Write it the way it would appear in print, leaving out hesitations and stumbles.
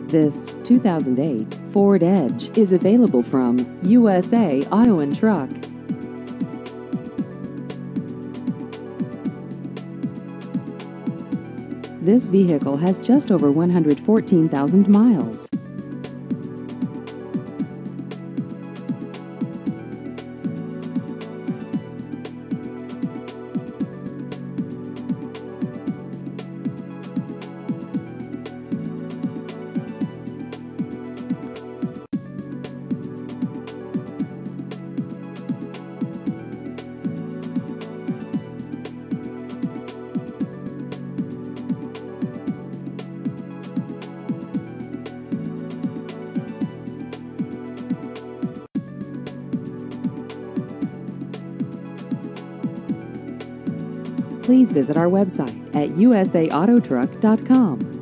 This 2008 Ford Edge is available from USA Auto and Truck. This vehicle has just over 114,000 miles. Please visit our website at usaAutoTruck.com.